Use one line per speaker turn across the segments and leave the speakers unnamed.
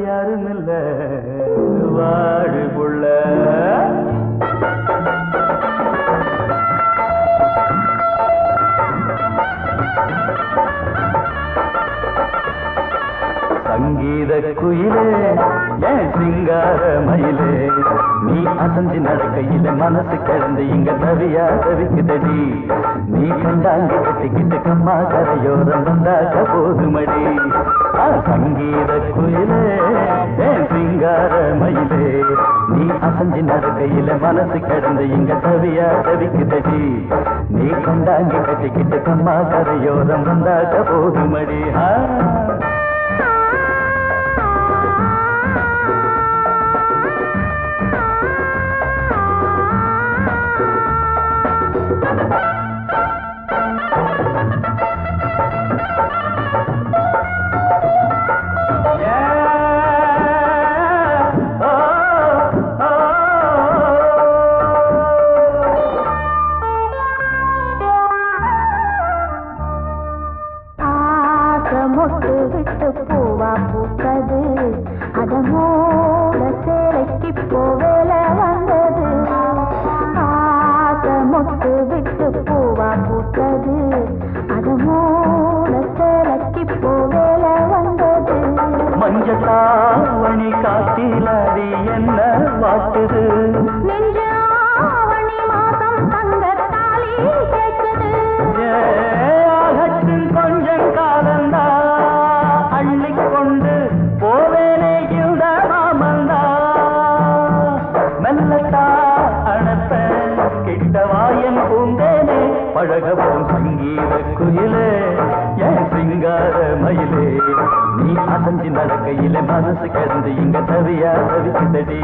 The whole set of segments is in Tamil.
யாரும் இல்ல வாடு புள்ள சங்கீத குயிலே ஏன் சிங்கார மயிலே நீ அசஞ்சு நடக்கையில மனசு கிடந்து இங்க தவியா தவிக்குதடி நீ கண்டாங்கி கட்டிக்கிட்டு கம்மா கரையோரம் வந்தாக்க போதுமடி சங்கீத குயிலே ஏன் சிங்கார மயிலே நீ அசஞ்சு நடக்கையில மனசு கிடந்து இங்க தவியா தவிக்குதடி நீ கண்டாங்கி கட்டிக்கிட்டு கம்மா கரையோரம் வந்தாக்க போதுமடி மஞ்சளாவணி காட்டிலாடி என்ன வாட்டுது நெஞ்சாவணி மாதம் தங்கத்தாலி கேட்குது ஆகட்டும் கொஞ்சம் காலந்தா அள்ளிக்கொண்டு போவேனே இந்த மாமந்தா மெல்லத்தா அணப்ப கிட்டவாயன் பூந்தேனே பழகவும் சங்கீத குயிலே ஏன் சிங்கார மயிலே நீ அசஞ்சு நடக்கையில மனசு கிடந்து இங்க தவியா தவிக்குதடி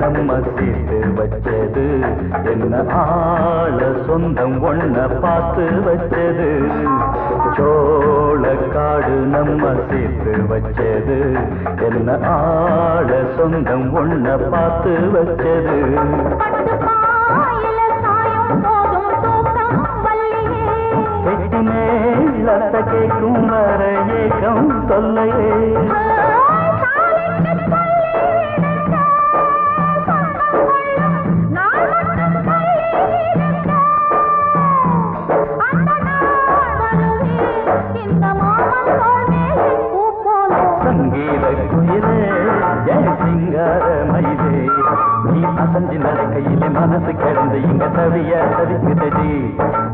நம்ம சேர்த்து வச்சது என்ன ஆள சொந்தம் ஒன்ன பார்த்து வச்சது சோளக்காடு நம்ம சேர்த்து வச்சது என்ன ஆள சொந்தம் ஒன்ன பார்த்து வச்சது கெட்டி மேலத்த கேட்கும் வர ஏக்கம் தொல்லையே சங்கீத குயிலே ஏன் சிங்கார மயிலே நீ அசஞ்சு நடக்கையில மனசு கிடந்து இங்க தவிய தவிக்குதடி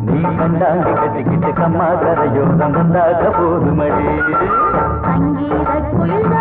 நீ கண்டாங்கி கட்டிக்கிட்டு கம்மா கரையோரம் வந்தாக போதுமடி
சங்கீத குயில்